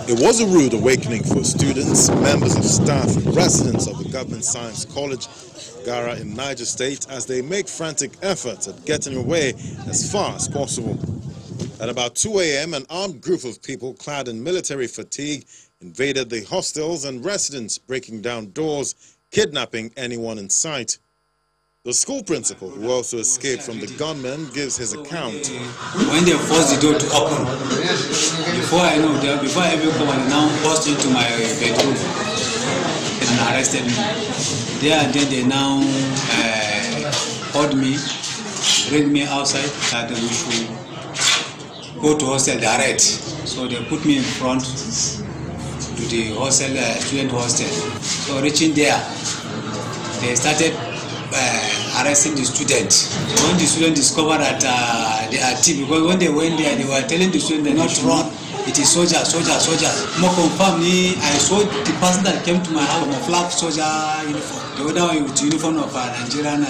It was a rude awakening for students, members of staff and residents of the Government Science College, Kagara in Niger State, as they make frantic efforts at getting away as far as possible. At about 2 a.m., an armed group of people clad in military fatigue invaded the hostels and residents, breaking down doors, kidnapping anyone in sight. The school principal, who also escaped from the gunmen, gives his account. When they forced the door to open, before I know that, before I even come, I now burst into my bedroom and arrested me. There and then they now called me, bring me outside, that we should go to hostel direct. So they put me in front to the hostel, student hostel. So reaching there, they started arresting the student. When the student discovered that they are thief, because when they went there, they were telling the student they not run. It is soldier. More confirmed, I saw the person that came to my house in a flag soldier uniform. The other one with the uniform of Nigerian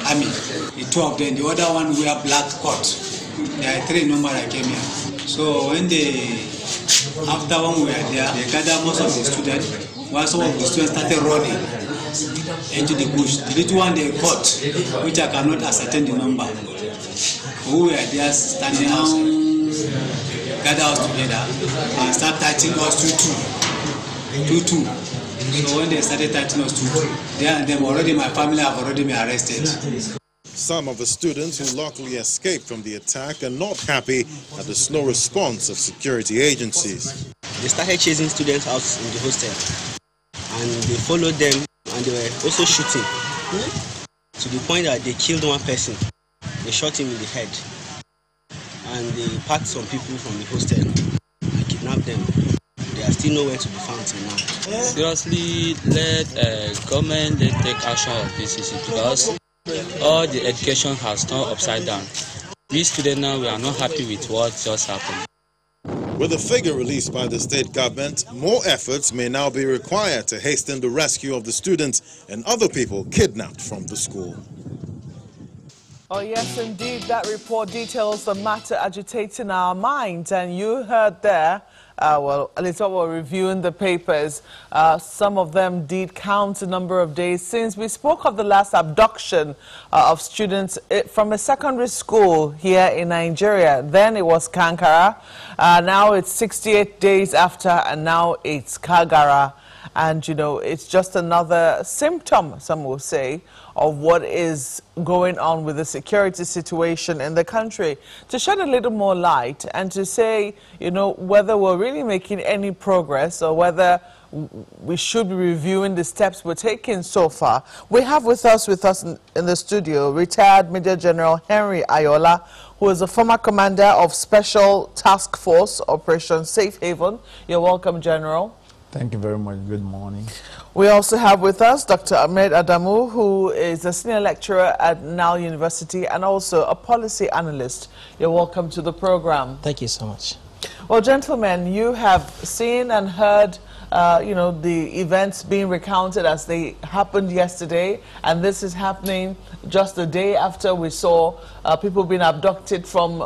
army. The two of them. The other one wear black coat. There are 3 numbers that came here. So when after when we were there, they gathered most of the students. While some of the students started running into the bush. The little one they caught, which I cannot ascertain the number. We were there standing out, gather us together and start touching us 2-2. So when they started touching us 2-2, there and then already my family have already been arrested. Some of the students who luckily escaped from the attack are not happy at the slow response of security agencies. They started chasing students out in the hostel, and they followed them, and they were also shooting to the point that they killed one person. They shot him in the head, and they packed some people from the hostel and kidnapped them. They are still nowhere to be found till now. Seriously, let government take action of this issue, because all the education has turned upside down. We students now, we are not happy with what just happened. With the figure released by the state government, more efforts may now be required to hasten the rescue of the students and other people kidnapped from the school. Oh yes, indeed, that report details the matter agitating our minds, and you heard there, well, at least while we're reviewing the papers, some of them did count the number of days since we spoke of the last abduction of students from a secondary school here in Nigeria. Then it was Kagara, now it's 68 days after, and now it's Kagara. And, you know, it's just another symptom, some will say, of what is going on with the security situation in the country. To shed a little more light and to say, you know, whether we're really making any progress or whether we should be reviewing the steps we're taking so far, we have with us in the studio retired Major General Henry Ayola, who is a former commander of Special Task Force Operation Safe Haven. You're welcome, General. Thank you very much. Good morning. We also have with us Dr. Ahmed Adamu, who is a senior lecturer at Nile University and also a policy analyst. You're welcome to the program. Thank you so much. Well, gentlemen, you have seen and heard you know, the events being recounted as they happened yesterday, and this is happening just a day after we saw people being abducted from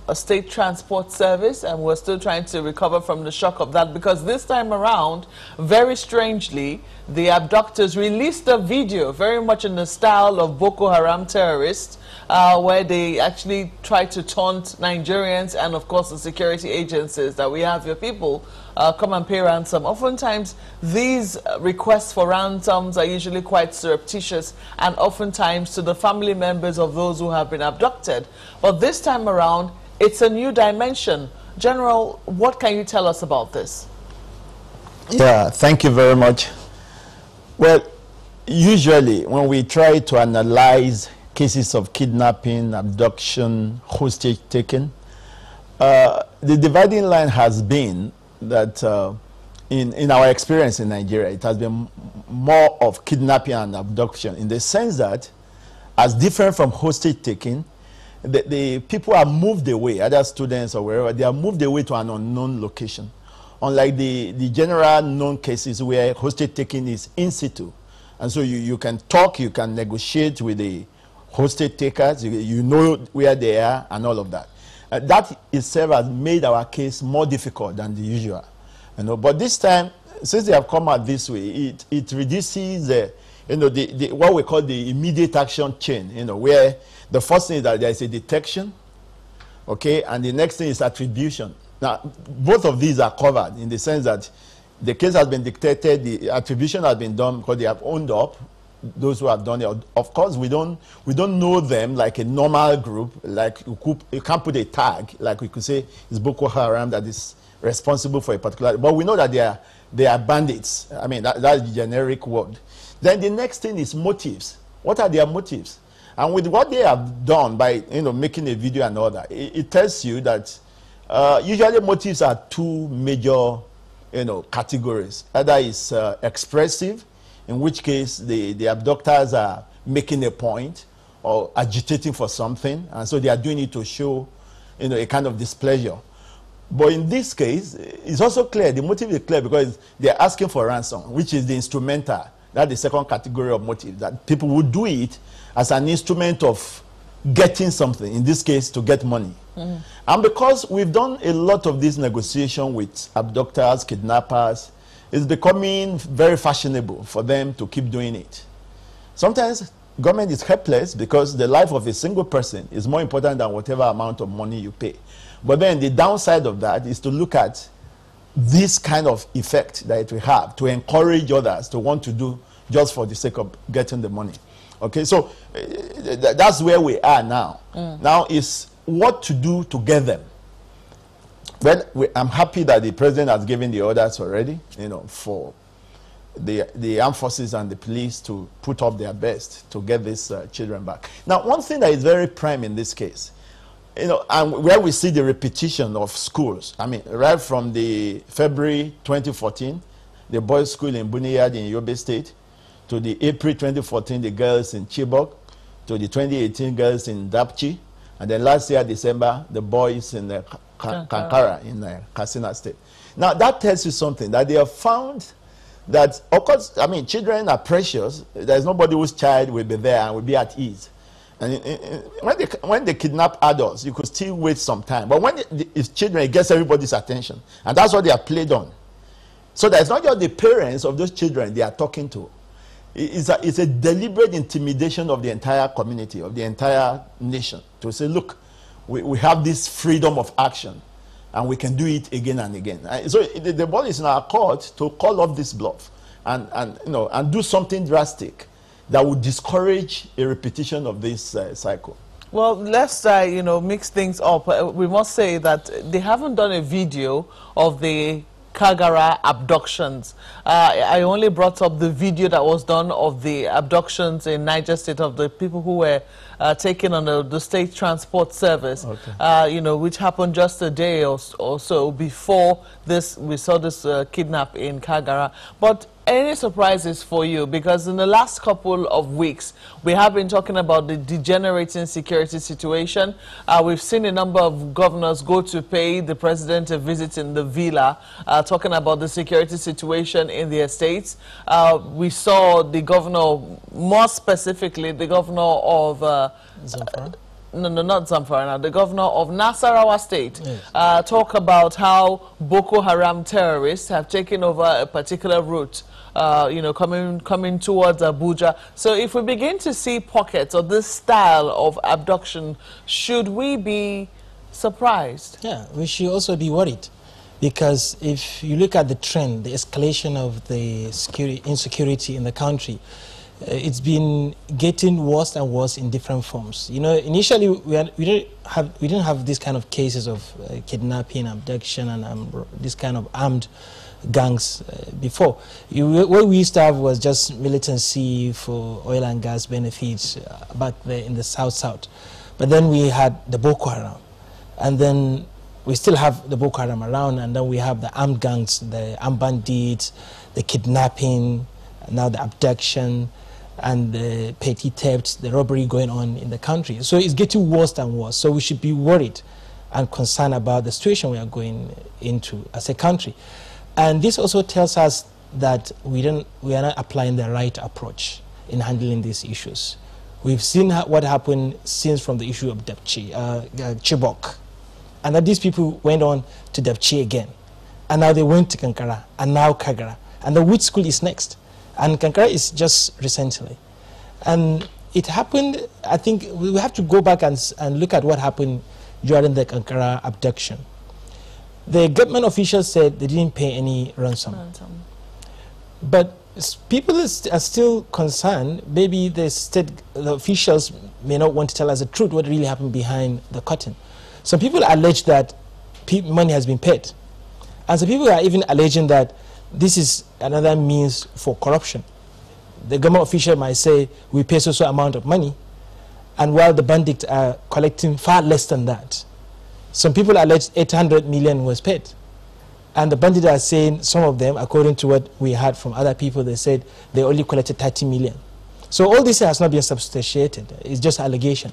a state transport service, and we're still trying to recover from the shock of that, because this time around, very strangely, the abductors released a video very much in the style of Boko Haram terrorists, where they actually tried to taunt Nigerians and of course the security agencies that we have your people come and pay ransom. Oftentimes these requests for ransoms are usually quite surreptitious and oftentimes to the family members of those who have been abducted. But this time around, it's a new dimension. General, what can you tell us about this? Yeah, thank you very much. Well, usually when we try to analyze cases of kidnapping, abduction, hostage taking, the dividing line has been that in our experience in Nigeria, it has been more of kidnapping and abduction, in the sense that, as different from hostage taking, the people are moved away, other students or wherever, they are moved away to an unknown location. Unlike the general known cases where hostage taking is in situ. And so you can talk, you can negotiate with the hostage takers, you know where they are and all of that. That itself has made our case more difficult than the usual. You know, but this time, since they have come out this way, it reduces what we call the immediate action chain, you know, where the first thing is that there is a detection, okay, and the next thing is attribution. Now, both of these are covered in the sense that the case has been detected, the attribution has been done because they have owned up, those who have done it. Of course, we don't know them like a normal group, like you can't put a tag, like we could say it's Boko Haram that is responsible for a particular, but we know that they are bandits. I mean, that's the generic word. Then the next thing is motives. What are their motives? And with what they have done by, you know, making a video and all that, it tells you that usually motives are two major, you know, categories. Either is expressive, in which case the abductors are making a point or agitating for something, and so they are doing it to show, you know, a kind of displeasure. But in this case, it's also clear, the motive is clear because they're asking for ransom, which is the instrumental. That's the second category of motive, that people would do it as an instrument of getting something, in this case, to get money. Mm-hmm. And because we've done a lot of this negotiation with abductors, kidnappers, it's becoming very fashionable for them to keep doing it. Sometimes government is helpless because the life of a single person is more important than whatever amount of money you pay. But then the downside of that is to look at this kind of effect that it will have to encourage others to want to do just for the sake of getting the money. Okay, so that's where we are now. Now is what to do to get them. Well, I'm happy that the president has given the orders already, you know, for the armed forces and the police to put up their best to get these children back. Now, one thing that is very prime in this case, you know, and where we see the repetition of schools, I mean, right from the February 2014, the boys' school in Buniyad in Yobe State, to the April 2014, the girls in Chibok, to the 2018 girls in Dapchi, and then last year, December, the boys in Kagara in Katsina State. Now, that tells you something, that they have found that, of course, I mean, children are precious. There's nobody whose child will be there and will be at ease. And when they kidnap adults, you could still wait some time. But when it's children, it gets everybody's attention. And that's what they are played on. So that it's not just the parents of those children they are talking to. It's a deliberate intimidation of the entire community, of the entire nation, to say, look, we have this freedom of action, and we can do it again and again. So the ball is in our court to call off this bluff and do something drastic that would discourage a repetition of this cycle. Well, let's mix things up. We must say that they haven't done a video of the Kagara abductions. I only brought up the video that was done of the abductions in Niger State of the people who were taken on the state transport service, okay. Which happened just a day or so before this. We saw this kidnap in Kagara. But any surprises for you? Because in the last couple of weeks, we have been talking about the degenerating security situation. We've seen a number of governors go to pay the president a visit in the villa, talking about the security situation in their states. We saw the governor, more specifically, the governor of Zamfara? No, not Zamfara, the governor of Nasarawa State, yes. Talk about how Boko Haram terrorists have taken over a particular route, coming towards Abuja. So if we begin to see pockets of this style of abduction, should we be surprised? Yeah, we should also be worried. Because if you look at the trend, the escalation of the insecurity in the country, it's been getting worse and worse in different forms. Initially we didn't have this kind of cases of kidnapping, abduction, and this kind of armed gangs before. What we used to have was just militancy for oil and gas benefits back there in the south. But then we had the Boko Haram, and then we still have the Boko Haram around, and then we have the armed gangs, the armed bandits, the kidnapping, now the abduction, and the petty theft, the robbery going on in the country. So it's getting worse and worse. So we should be worried and concerned about the situation we are going into as a country. And this also tells us that we are not applying the right approach in handling these issues. We've seen what happened since from the issue of Chibok, and that these people went on to Dapchi again. and now they went to Kankara, and now Kagara. And the which school is next? And Kankara is just recently. And it happened, I think we have to go back and look at what happened during the Kankara abduction. The government officials said they didn't pay any ransom. But people are still concerned. Maybe the officials may not want to tell us the truth, what really happened behind the curtain. Some people allege that money has been paid. And some people are even alleging that this is another means for corruption. The government official might say, we pay so amount of money, and while the bandits are collecting far less than that. Some people allege 800 million was paid. And the bandits are saying, some of them, according to what we heard from other people, they said they only collected 30 million. So all this has not been substantiated. It's just allegation.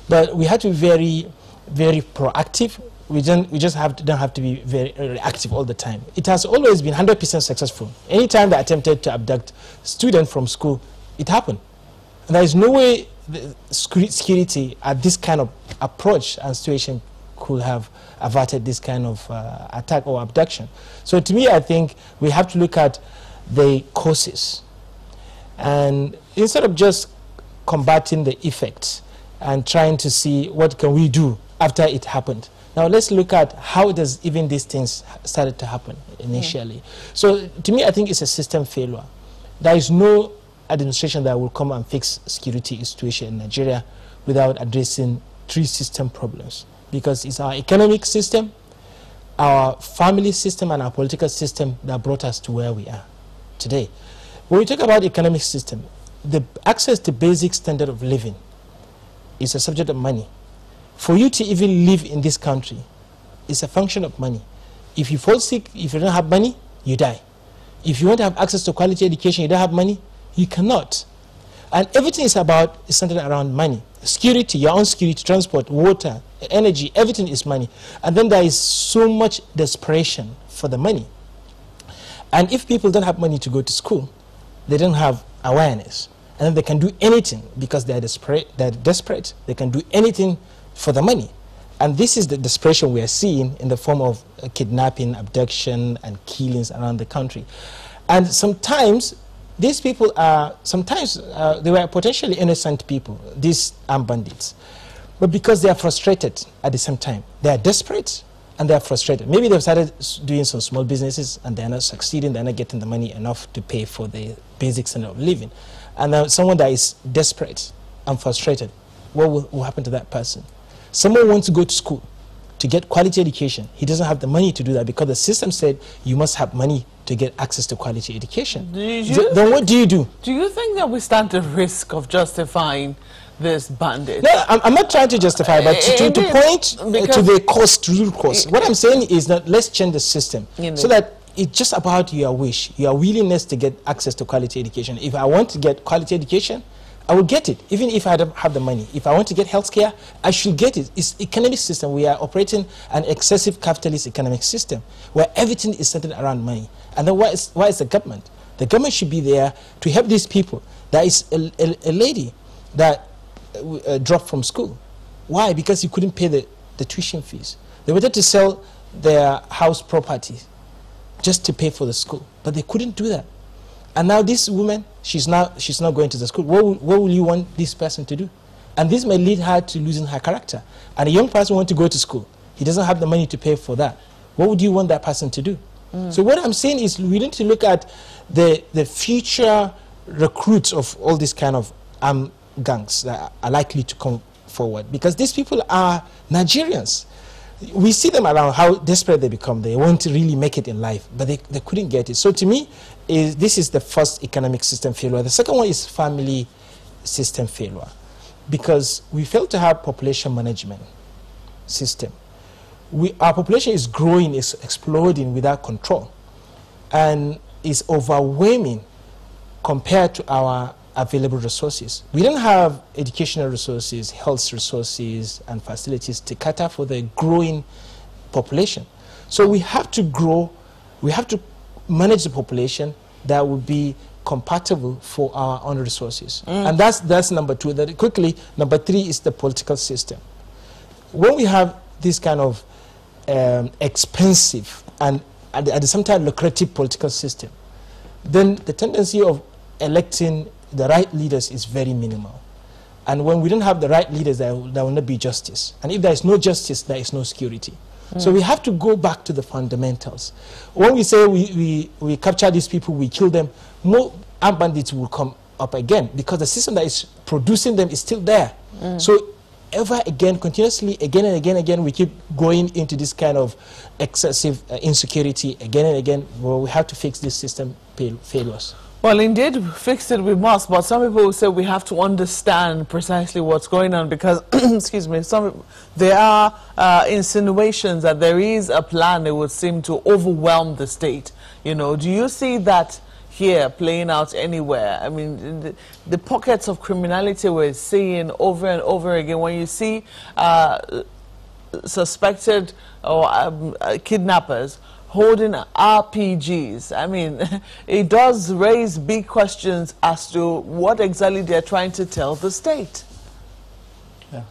But we have to be very, very proactive. We don't have to be very reactive all the time. It has always been 100% successful. Anytime they attempted to abduct students from school, it happened. And there is no way the security at this kind of approach and situation could have averted this kind of attack or abduction. So to me, I think we have to look at the causes. And instead of just combating the effects and trying to see what can we do after it happened, now let's look at how does even these things started to happen initially. So to me, I think it's a system failure. There is no administration that will come and fix security situation in Nigeria without addressing three system problems. Because it's our economic system, our family system, and our political system that brought us to where we are today. When we talk about economic system, the access to basic standard of living is a subject of money. For you to even live in this country, it's a function of money. If you fall sick, if you don't have money, you die. If you want to have access to quality education, you don't have money, you cannot. And everything is centered around money. Security, your own security, transport, water, energy, everything is money. And then there is so much desperation for the money. And if people don't have money to go to school, they don't have awareness. And then they can do anything because they're desperate. They can do anything for the money. And this is the desperation we are seeing in the form of kidnapping, abduction, and killings around the country. And sometimes these people are, they were potentially innocent people, these armed bandits. But because they are frustrated at the same time, they are desperate and they are frustrated. Maybe they've started doing some small businesses and they're not succeeding, they're not getting the money enough to pay for the basic standard of living. And now someone that is desperate and frustrated, what will happen to that person? Someone wants to go to school to get quality education. He doesn't have the money to do that because the system said you must have money to get access to quality education. Then what do you do? Do you think that we stand the risk of justifying this bandit? No, I'm not trying to justify, but to point to the cost, real cost. What I'm saying is that let's change the system so that it's just about your wish, your willingness to get access to quality education. If I want to get quality education, I will get it, even if I don't have the money. If I want to get healthcare, I should get it. It's economic system. We are operating an excessive capitalist economic system where everything is centered around money. And then why is the government? The government should be there to help these people. There is a lady that dropped from school. Why? Because he couldn't pay the tuition fees. They wanted to sell their house property just to pay for the school, but they couldn't do that. And now this woman, she's not going to the school. What will you want this person to do? And this may lead her to losing her character. And a young person wants to go to school. He doesn't have the money to pay for that. What would you want that person to do? So what I'm saying is we need to look at the future recruits of all these kind of gangs that are likely to come forward. Because these people are Nigerians. We see them around, how desperate they become. They want to really make it in life, but they couldn't get it. So to me, this is the first economic system failure. The second one is family system failure, because we fail to have population management system. Our population is growing, is exploding without control, and is overwhelming compared to our available resources. We don't have educational resources, health resources, and facilities to cater for the growing population. So we have to grow, we have to manage the population that will be compatible for our own resources. And that's number two. That quickly, number three is the political system. When we have this kind of expensive and at the same time lucrative political system, then the tendency of electing the right leaders is very minimal. And when we don't have the right leaders, there will not be justice. And if there is no justice, there is no security. So we have to go back to the fundamentals. When we say we capture these people, we kill them, more armed bandits will come up again because the system that is producing them is still there. So ever again, continuously, again and again, we keep going into this kind of excessive insecurity again and again. Well, we have to fix this system failures. Well, indeed, fix it we must, but some people will say we have to understand precisely what's going on because, excuse me, there are insinuations that there is a plan that would seem to overwhelm the state. You know, do you see that here playing out anywhere? I mean, the pockets of criminality we're seeing over and over again, when you see suspected or kidnappers holding RPGs, I mean, it does raise big questions as to what exactly they're trying to tell the state. Yeah.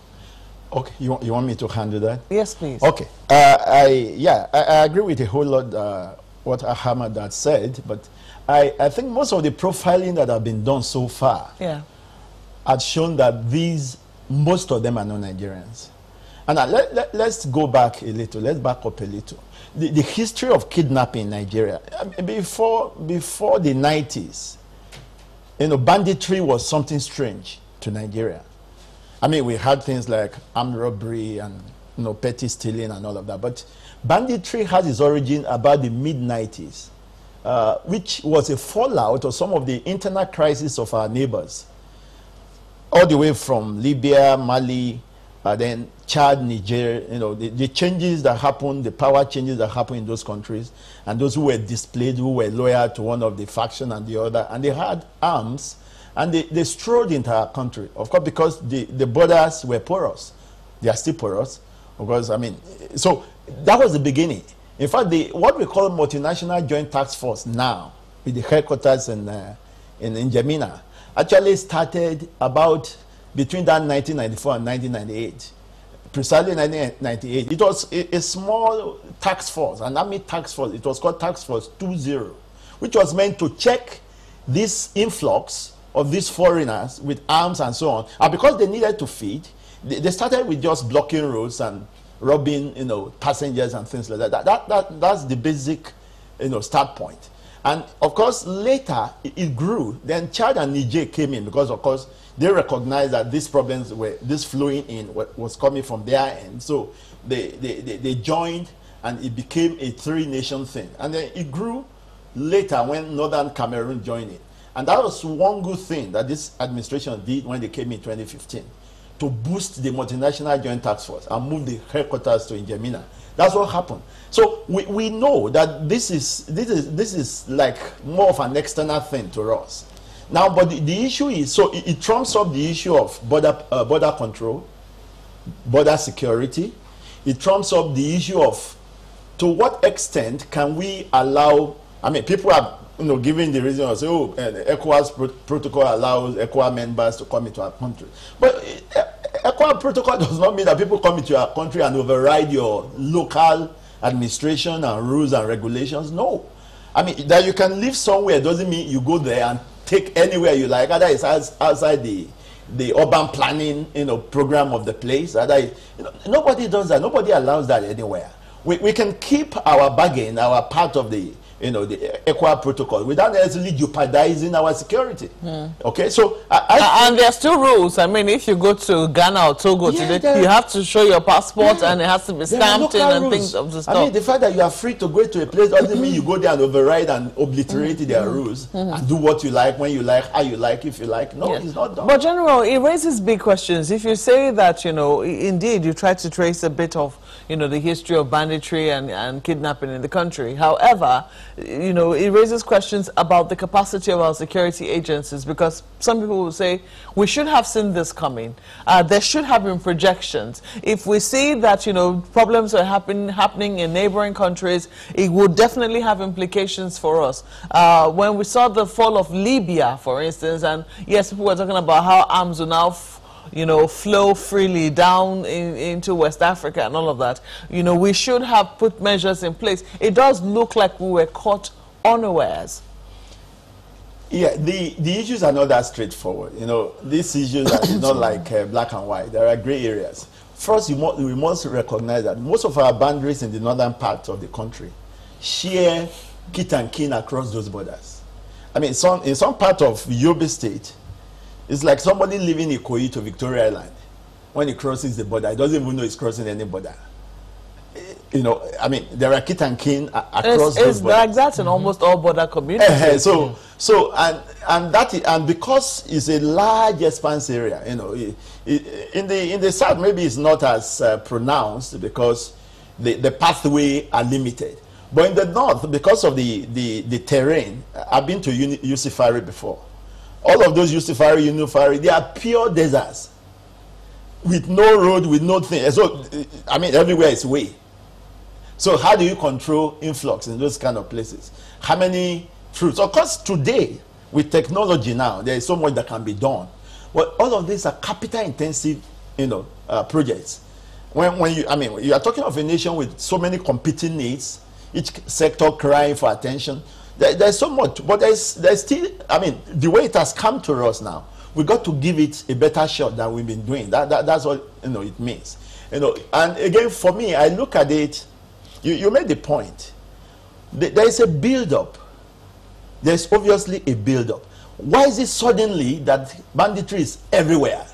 Okay, you want me to handle that? Yes, please. Okay. I agree with a whole lot what Ahmad had said, but I think most of the profiling that have been done so far had shown that most of them are non-Nigerians. And let's go back a little, let's back up a little. The history of kidnapping in Nigeria, before the 90s, you know, banditry was something strange to Nigeria. I mean, we had things like armed robbery and, you know, petty stealing and all of that, but banditry has its origin about the mid-90s, which was a fallout of some of the internal crises of our neighbors, all the way from Libya, Mali, then Chad, Niger, you know, the changes that happened, the power changes that happened in those countries, and those who were displaced, who were loyal to one of the faction and the other, and they had arms, and they strode into our country, of course, because the borders were porous. They are still porous, because, I mean, so that was the beginning. In fact, what we call multinational joint task force now, with the headquarters in N'Djamena, actually started about between that 1994 and 1998. Precisely 1998. It was a small task force, an army task force. It was called Task Force 20, which was meant to check this influx of these foreigners with arms and so on. And because they needed to feed, they started with just blocking roads and robbing, you know, passengers and things like that. That's the basic, you know, start point. And of course, later it grew. Then Chad and Niger came in because, of course, they recognized that these problems this flowing in was coming from their end. So they joined, and it became a three-nation thing. And then it grew later when Northern Cameroon joined it. And that was one good thing that this administration did when they came in 2015, to boost the multinational joint task force and move the headquarters to N'Djamena. That's what happened. So we know that this is like more of an external thing to us. Now, but the issue is, so it trumps up the issue of border control, border security. It trumps up the issue of to what extent can we allow, I mean, people are, you know, giving the reason of, say, oh, ECOWAS protocol allows ECOWAS members to come into our country. But ECOWAS protocol does not mean that people come into our country and override your local administration and rules and regulations. No. I mean, that you can live somewhere doesn't mean you go there and take anywhere you like. Either it's outside the urban planning, you know, program of the place. Either nobody does that. Nobody allows that anywhere. We can keep our bargain, our part of the, you know, the ECOWAS protocol without necessarily jeopardizing our security. Okay, so and there's still rules. I mean, if you go to Ghana or Togo today, you have to show your passport and it has to be stamped in and things of the stuff. I mean, the fact that you are free to go to a place doesn't mean you go there and override and obliterate their rules and do what you like, when you like, how you like, if you like. No, it's not done. But General, it raises big questions. If you say that, you know, indeed you try to trace a bit of, you know, the history of banditry and kidnapping in the country. However, you know, it raises questions about the capacity of our security agencies, because some people will say we should have seen this coming. There should have been projections. If we see that, you know, problems are happening in neighboring countries, it would definitely have implications for us. When we saw the fall of Libya, for instance, and yes, people were talking about how arms will now you know, flow freely down into West Africa and all of that, you know, we should have put measures in place. It does look like we were caught unawares. Yeah, the issues are not that straightforward. You know, these issues are not like black and white. There are gray areas. First, we must recognize that most of our boundaries in the northern part of the country share kith and kin across those borders. I mean, in some part of Yobe State, it's like somebody living in Ikoyi to Victoria Island. When he crosses the border, he doesn't even know he's crossing any border. You know, I mean, there are kith and kin across those borders. Like that in almost all border communities. And because it's a large expanse area, you know, in the south maybe it's not as pronounced because the pathway are limited. But in the north, because of the terrain, I've been to Yusufari before. All of those Yusufari, they are pure deserts with no road, with no thing. So, I mean, everywhere is way. So how do you control influx in those kind of places? How many fruits? Of course, today, with technology now, there is so much that can be done. But all of these are capital-intensive, you know, projects. When you are talking of a nation with so many competing needs, each sector crying for attention. There's so much, but there's still, I mean, the way it has come to us now, we got to give it a better shot than we've been doing. That's what, you know, it means. You know, and again, for me, I look at it. You made the point. There is a build-up. There's obviously a build-up. Why is it suddenly that banditry is everywhere?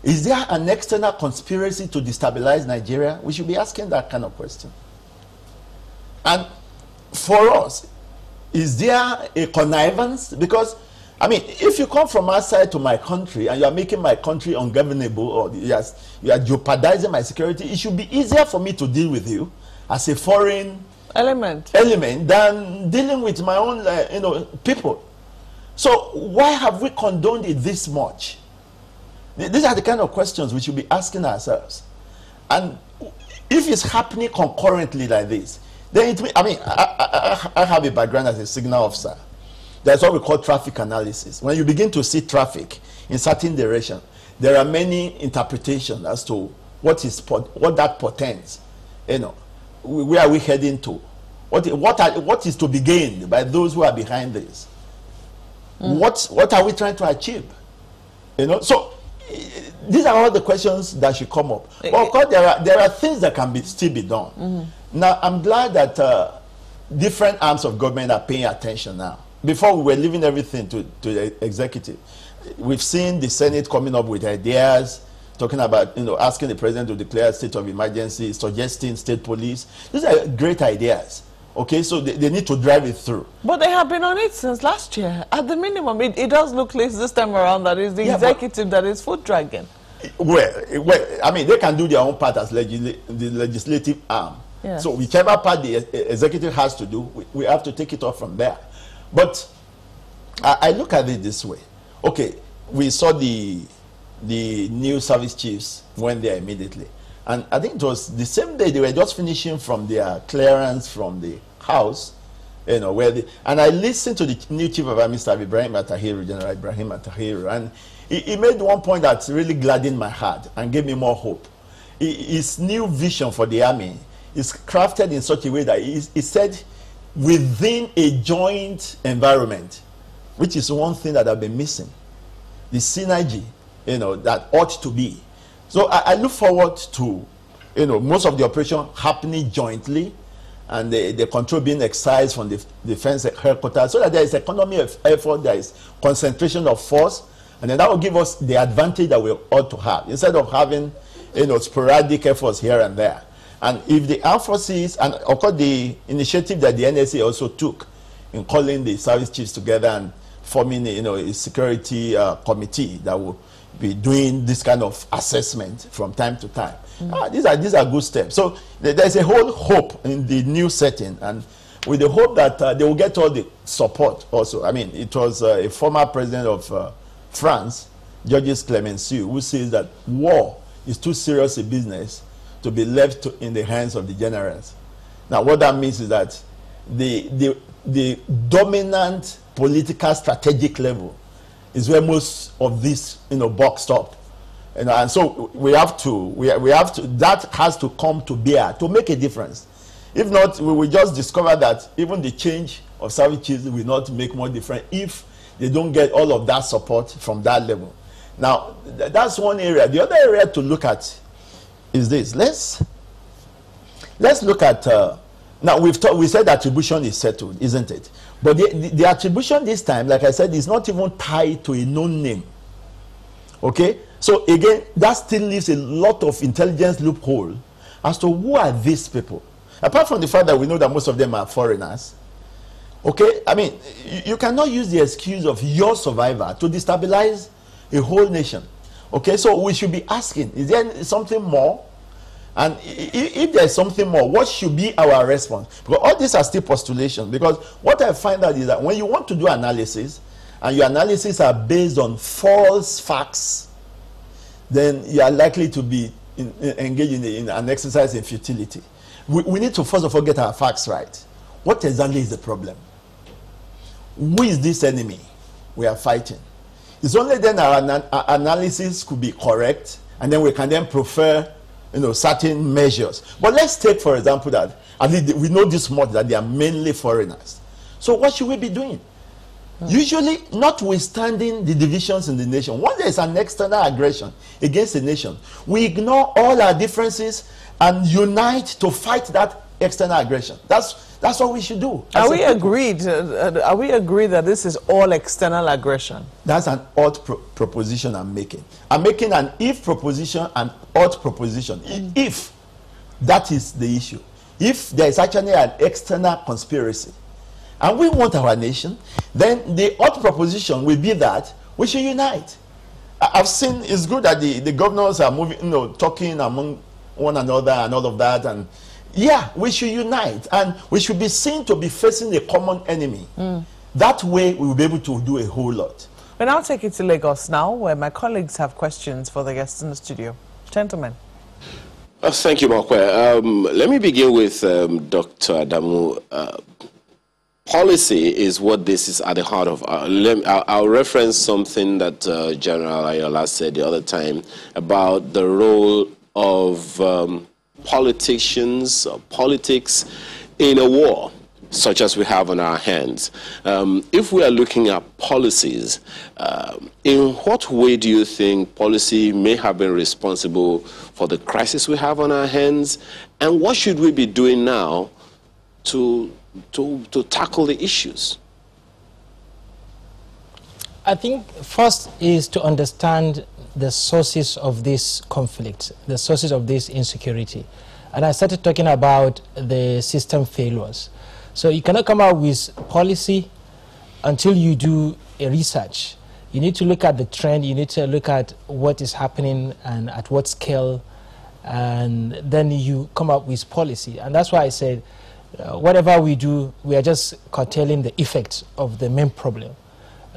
Is there an external conspiracy to destabilize Nigeria? We should be asking that kind of question. And for us, is there a connivance? Because, I mean, if you come from outside to my country and you are making my country ungovernable, or you are jeopardizing my security, it should be easier for me to deal with you as a foreign element than dealing with my own you know, people. So why have we condoned it this much? These are the kind of questions we should be asking ourselves. And if it's happening concurrently like this, then it means, I mean, I have a background as a signal officer. That's what we call traffic analysis. When you begin to see traffic in certain direction, there are many interpretations as to what that portends. You know, where are we heading to? What is to be gained by those who are behind this? What are we trying to achieve? You know, so these are all the questions that should come up. But of course, there are things that can still be done. Now, I'm glad that different arms of government are paying attention now. Before, we were leaving everything to the executive. We've seen the Senate coming up with ideas, talking about, you know, asking the president to declare a state of emergency, suggesting state police. These are great ideas. Okay, so they need to drive it through. But they have been on it since last year. At the minimum, it does look like this time around that is the executive that is foot dragging. Well, I mean, they can do their own part as the legislative arm. Yes. So whichever part the executive has to do, we have to take it off from there. But I look at it this way. Okay, we saw the new service chiefs went there immediately. And I think it was the same day they were just finishing from their clearance from the house, you know, and I listened to the new chief of army staff, Ibrahim Atahiru, General Ibrahim Atahiru, and he made one point that really gladdened my heart and gave me more hope. His new vision for the army is crafted in such a way that he said within a joint environment, which is one thing that I've been missing, the synergy, you know, that ought to be. So I look forward to, you know, most of the operation happening jointly, and the control being excised from the defense headquarters, so that there is economy of effort, there is concentration of force, and then that will give us the advantage that we ought to have, instead of having, you know, sporadic efforts here and there. And if the armed forces, and of course the initiative that the NSA also took in calling the service chiefs together and forming, you know, a security committee that will be doing this kind of assessment from time to time. These are good steps. So there's a whole hope in the new setting, and with the hope that they will get all the support also. I mean, it was a former president of France, Georges Clemenceau, who says that war is too serious a business to be left in the hands of the generals. Now, what that means is that the dominant political strategic level is where most of this, you know, boxed up. You know, and so we have to, that has to come to bear to make a difference. If not, we will just discover that even the change of services will not make more difference if they don't get all of that support from that level. Now, that's one area. The other area to look at is this. Let's look at, now we said attribution is settled, isn't it? But the attribution this time, like I said, is not even tied to a known name. Okay? So again, that still leaves a lot of intelligence loophole as to who are these people. Apart from the fact that we know that most of them are foreigners. Okay? I mean, you cannot use the excuse of your survivor to destabilize a whole nation. Okay? So we should be asking, is there something more? And if there's something more, what should be our response? Because all these are still postulations. Because what I find out is that when you want to do analysis, and your analysis are based on false facts, then you are likely to be engaged in an exercise in futility. We need to first of all get our facts right. What exactly is the problem? Who is this enemy we are fighting? It's only then our analysis could be correct, and then we can then prefer, certain measures. But let's take, for example, that at least we know this much, that they are mainly foreigners. So what should we be doing? Usually, notwithstanding the divisions in the nation, when there is an external aggression against a nation, we ignore all our differences and unite to fight that external aggression. That's what we should do. Are we agreed that this is all external aggression? That's an odd proposition I'm making. I'm making an if proposition, an odd proposition. If that is the issue. If there is actually an external conspiracy, and we want our nation, then the odd proposition will be that we should unite. I've seen it's good that the governors are moving, talking among one another and all of that, and yeah, we should unite, and we should be seen to be facing a common enemy. That way, we will be able to do a whole lot. But I'll take it to Lagos now, where my colleagues have questions for the guests in the studio. Gentlemen. Thank you, Markwe. Let me begin with Dr. Adamu. Policy is what this is at the heart of. I'll reference something that General Ayola said the other time about the role of politicians or politics in a war such as we have on our hands. If we are looking at policies, in what way do you think policy may have been responsible for the crisis we have on our hands, and what should we be doing now to tackle the issues? I think first is to understand the sources of this conflict, the sources of this insecurity. And I started talking about the system failures. So you cannot come out with policy until you do a research. You need to look at the trend, you need to look at what is happening and at what scale, and then you come up with policy. And that's why I said, whatever we do, we are just curtailing the effects of the main problem.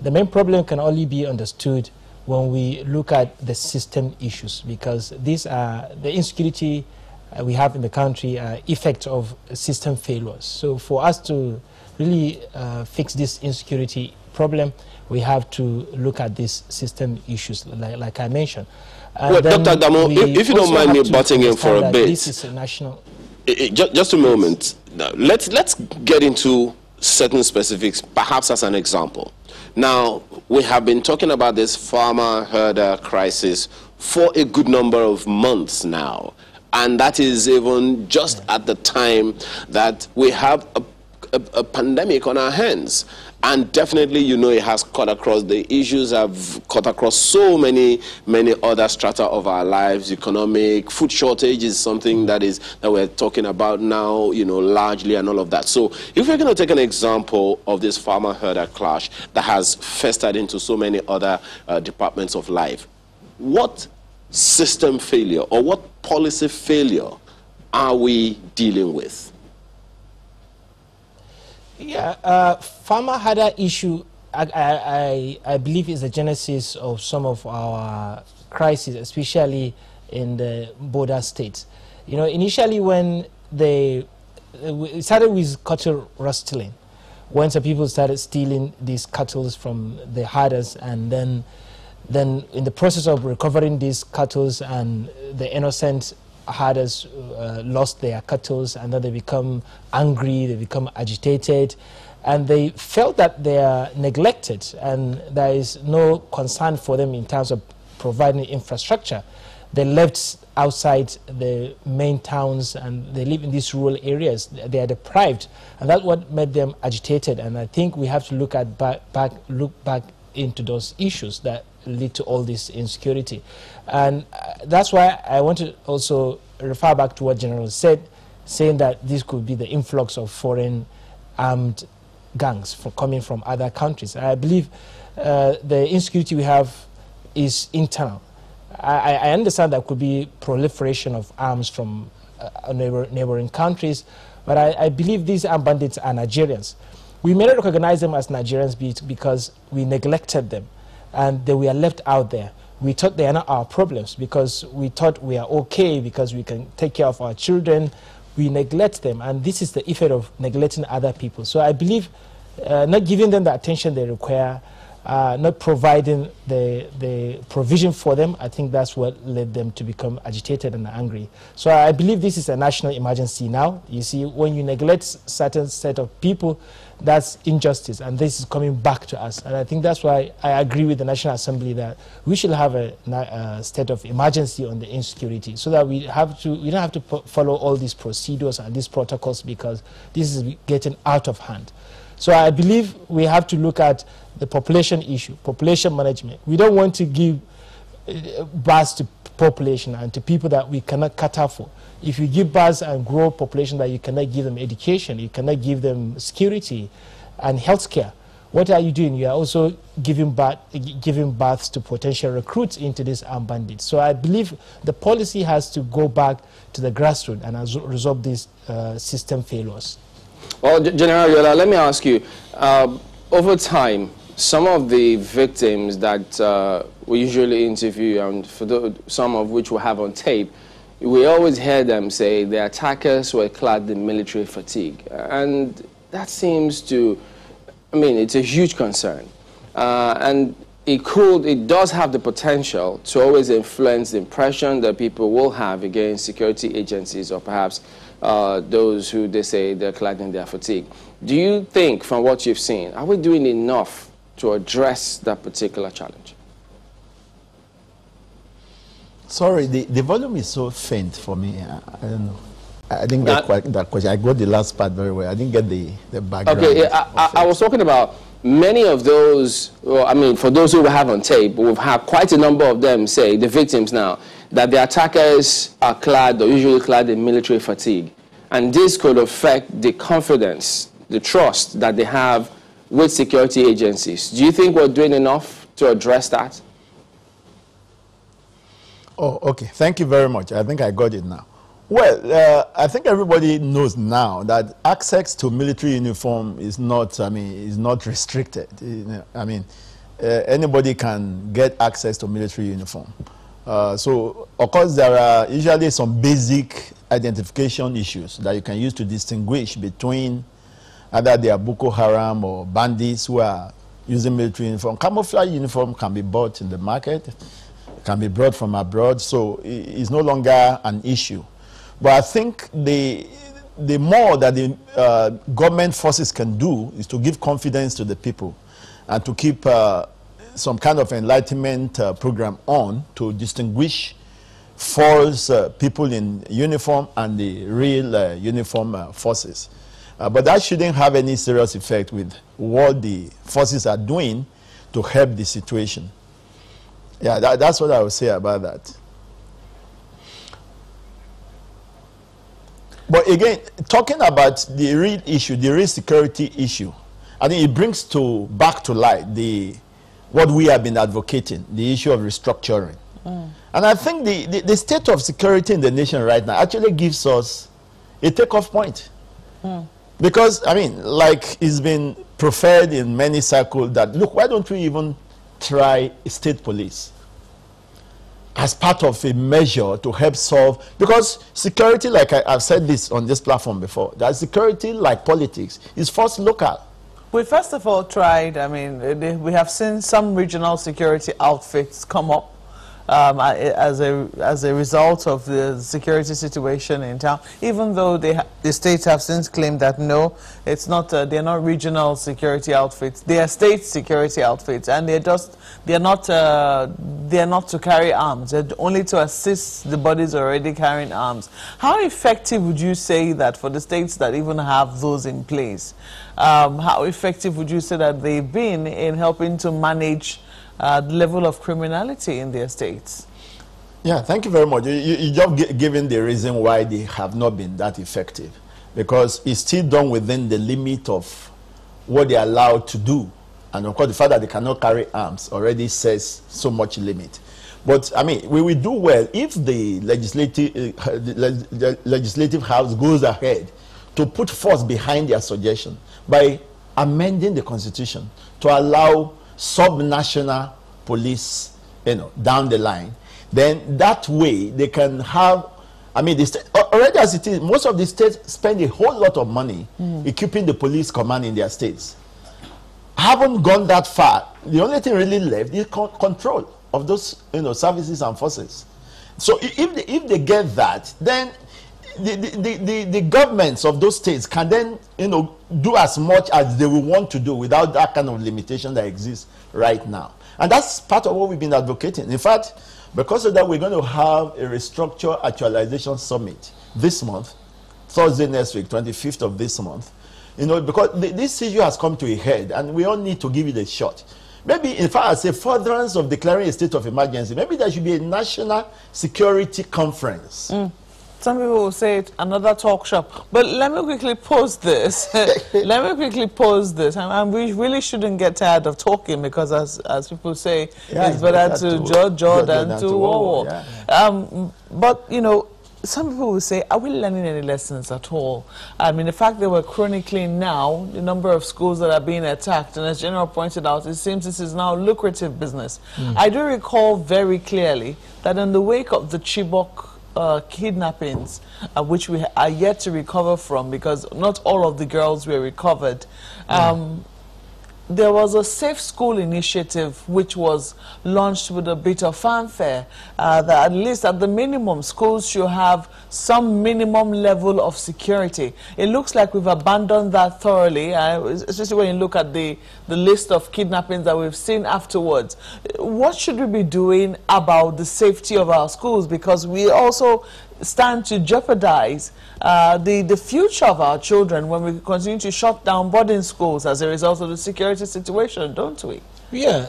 The main problem can only be understood when we look at the system issues, because these are the insecurity we have in the country are effects of system failures. So for us to really fix this insecurity problem, we have to look at these system issues, like I mentioned. Well, Dr. Damo, if you don't mind me butting in for a bit, this is a national. Just a moment. Now, let's get into certain specifics, perhaps as an example. Now, we have been talking about this farmer-herder crisis for a good number of months now, and that is even just at the time that we have a pandemic on our hands. And definitely, you know, it has cut across, the issues have cut across so many other strata of our lives. Economic, food shortage is something that we're talking about now, you know, largely, and all of that. So if we're going to take an example of this farmer-herder clash that has festered into so many other departments of life, what system failure or what policy failure are we dealing with? Yeah, farmer-herder issue, I believe, is the genesis of some of our crises, especially in the border states. You know, initially when it started with cattle rustling, when some people started stealing these cattle from the herders, and then then in the process of recovering these cattle and the innocent herders lost their cattle, and then they become angry, they become agitated, and they felt that they are neglected and there is no concern for them in terms of providing infrastructure. They left outside the main towns and they live in these rural areas. They are deprived, and that's what made them agitated. And I think we have to look back into those issues that lead to all this insecurity. And that's why I want to also refer back to what General said, saying that this could be the influx of foreign armed gangs coming from other countries. I believe the insecurity we have is internal. I understand there could be proliferation of arms from neighboring countries, but I believe these armed bandits are Nigerians. We may not recognize them as Nigerians because we neglected them and they were left out there. We thought they are not our problems because we thought we are okay because we can take care of our children. We neglect them, and this is the effect of neglecting other people. So I believe not giving them the attention they require, not providing the provision for them, I think that's what led them to become agitated and angry. So I believe this is a national emergency now. You see, when you neglect certain set of people, that's injustice, and this is coming back to us. And I think that's why I agree with the National Assembly that we should have a state of emergency on the insecurity, so that we don't have to follow all these procedures and these protocols, because this is getting out of hand. So I believe we have to look at the population issue, population management. We don't want to give birth to population and to people that we cannot cater for. If you give birth and grow population that you cannot give them education, you cannot give them security and health care, what are you doing? You are also giving birth to potential recruits into these armed bandits. So I believe the policy has to go back to the grassroots and resolve these system failures. Well, General Yola, let me ask you, over time, some of the victims that we usually interview, and for some of which we have on tape, we always hear them say the attackers were clad in military fatigue. And that seems to, I mean, it's a huge concern. And it does have the potential to always influence the impression that people will have against security agencies, or perhaps those who they say they're clad in their fatigue. Do you think, from what you've seen, are we doing enough to address that particular challenge? Sorry, the volume is so faint for me. I don't know. I didn't get quite that question. I got the last part very well. I didn't get the background. Okay, I was talking about many of those, well, I mean, for those who we have on tape, we've had quite a number of them say, the victims now, that the attackers are clad or usually clad in military fatigue. And this could affect the confidence, the trust that they have with security agencies. Do you think we're doing enough to address that? Oh, okay. Thank you very much. I think I got it now. Well, I think everybody knows now that access to military uniform is not, is not restricted. Anybody can get access to military uniform. So, of course, there are usually some basic identification issues that you can use to distinguish between either they are Boko Haram or bandits who are using military uniform. Camouflage uniform can be bought in the market, can be brought from abroad, so it's no longer an issue. But I think the more that the government forces can do is to give confidence to the people and to keep some kind of enlightenment program on to distinguish false people in uniform and the real uniform forces. But that shouldn't have any serious effect with what the forces are doing to help the situation. Yeah, that's what I would say about that. But again, talking about the real issue, the real security issue, I think it brings back to light what we have been advocating, the issue of restructuring. And I think the state of security in the nation right now actually gives us a takeoff point. Because, like it's been preferred in many circles that, look, why don't we even try state police as part of a measure to help solve, because security, like I've said this on this platform before, that security, like politics, is first local. We first of all tried, I mean, we have seen some regional security outfits come up as a result of the security situation in town, even though the states have since claimed that no, it's not, they're not regional security outfits, they are state security outfits, and they're not to carry arms, they're only to assist the bodies already carrying arms. How effective would you say that for the states that even have those in place? How effective would you say that they've been in helping to manage the level of criminality in their states? Yeah, thank you very much. You just given the reason why they have not been that effective, because it's still done within the limit of what they're allowed to do. And of course, the fact that they cannot carry arms already says so much limit. But I mean, we will do well if the legislative house goes ahead to put force behind their suggestion by amending the constitution to allow sub-national police, down the line. Then that way they can have, I mean, already as it is, most of the states spend a whole lot of money equipping the police command in their states. Haven't gone that far. The only thing really left is control of those, services and forces. So if they get that, then the governments of those states can then, do as much as they will want to do without that kind of limitation that exists right now. And that's part of what we've been advocating. In fact, because of that, we're going to have a restructure actualization summit this month, Thursday next week, 25th of this month. Because this issue has come to a head, and we all need to give it a shot. Maybe, in fact, as a furtherance of declaring a state of emergency, maybe there should be a national security conference. Some people will say it's another talk shop. But let me quickly pose this. And we really shouldn't get tired of talking, because as people say, it's better to judge than to war. Yeah. But, some people will say, are we learning any lessons at all? I mean, the fact that we're chronicling now the number of schools that are being attacked, and as General pointed out, it seems this is now lucrative business. I do recall very clearly that in the wake of the Chibok kidnappings, which we are yet to recover from, because not all of the girls were recovered, there was a safe school initiative which was launched with a bit of fanfare, that at least at the minimum schools should have some minimum level of security. It looks like we've abandoned that thoroughly, especially when you look at the list of kidnappings that we've seen afterwards. What should we be doing about the safety of our schools? Because we also stand to jeopardize the future of our children when we continue to shut down boarding schools as a result of the security situation, don't we? Yeah,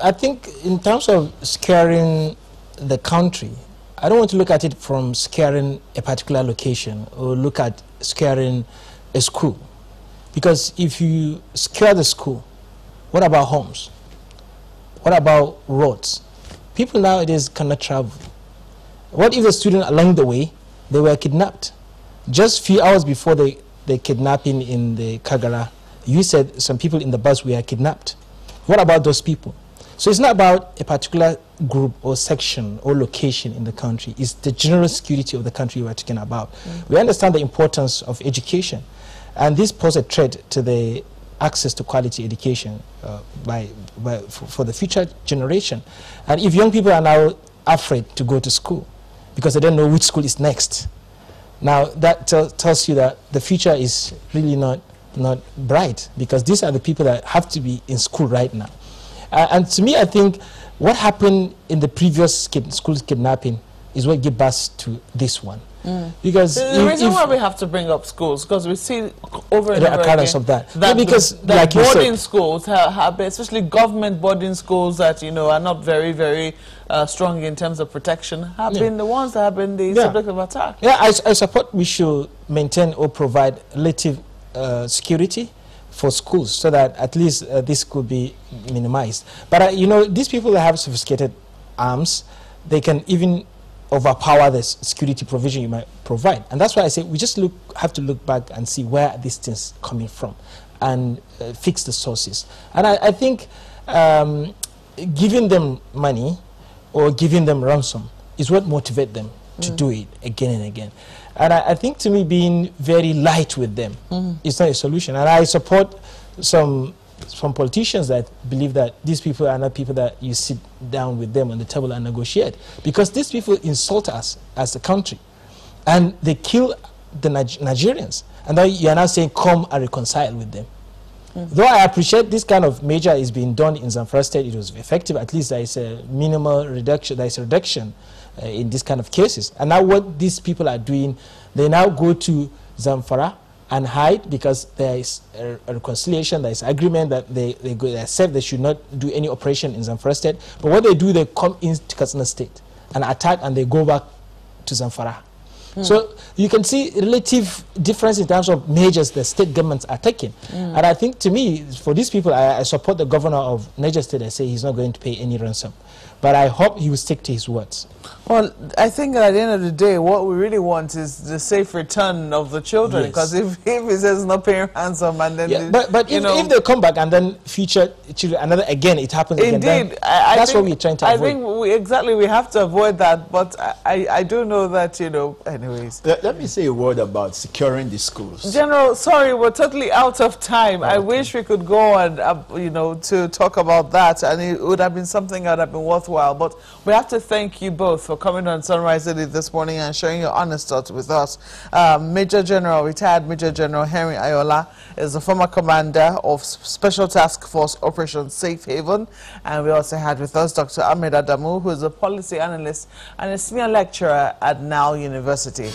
I think in terms of scaring the country, I don't want to look at it from scaring a particular location or look at scaring a school. Because if you scare the school, what about homes? What about roads? People nowadays cannot travel. What if the student along the way, they were kidnapped? Just a few hours before the kidnapping in the Kagara, you said some people in the bus were kidnapped. What about those people? So it's not about a particular group or section or location in the country. It's the general security of the country we're talking about. We understand the importance of education. And this poses a threat to the access to quality education for the future generation. And if young people are now afraid to go to school because they don't know which school is next, now that tells you that the future is really not bright, because these are the people that have to be in school right now. And to me, I think what happened in the previous school kidnapping is what gives birth to this one. Because the reason why we have to bring up schools, because we see over and over again of that because like boarding schools have, especially government boarding schools that are not very strong in terms of protection, have been the ones that have been the subject of attack. Yeah, I support we should maintain or provide relative security for schools, so that at least this could be minimized. But these people that have sophisticated arms, they can even overpower the security provision you might provide. And that's why I say we just have to look back and see where these things coming from and fix the sources. And I think giving them money or giving them ransom is what motivates them to do it again and again. And I think, to me, being very light with them is not a solution. And I support some politicians that believe that these people are not people that you sit down with them on the table and negotiate, because these people insult us as a country and they kill the Nigerians, and then you are now saying come and reconcile with them. Though I appreciate this kind of measure is being done in Zamfara State, it was effective. At least there is a minimal reduction. There is a reduction in this kind of cases. And now what these people are doing, they now go to Zamfara and hide because there is a reconciliation, there is agreement that they accept they should not do any operation in Zamfara State. But what they do, they come into Katsina State and attack, and they go back to Zamfara. So you can see relative difference in terms of measures the state governments are taking. And I think, to me, for these people, I support the governor of Niger State. I say he's not going to pay any ransom. But I hope he will stick to his words. Well, I think at the end of the day, what we really want is the safe return of the children. Because if he says not paying ransom, and then but if they come back and then future children, again it happens again. Indeed, that's what we're trying to avoid. I think we have to avoid that. But I do know that anyways. Let me say a word about securing the schools. General, sorry, we're totally out of time. Okay. I wish we could go on, to talk about that, and it would have been something that would have been worthwhile. But we have to thank you both for coming on Sunrise Daily this morning and sharing your honest thoughts with us. Retired Major General Henry Ayola is the former commander of Special Task Force Operation Safe Haven. And we also had with us Dr. Ahmed Adamu, who is a policy analyst and a senior lecturer at Nile University.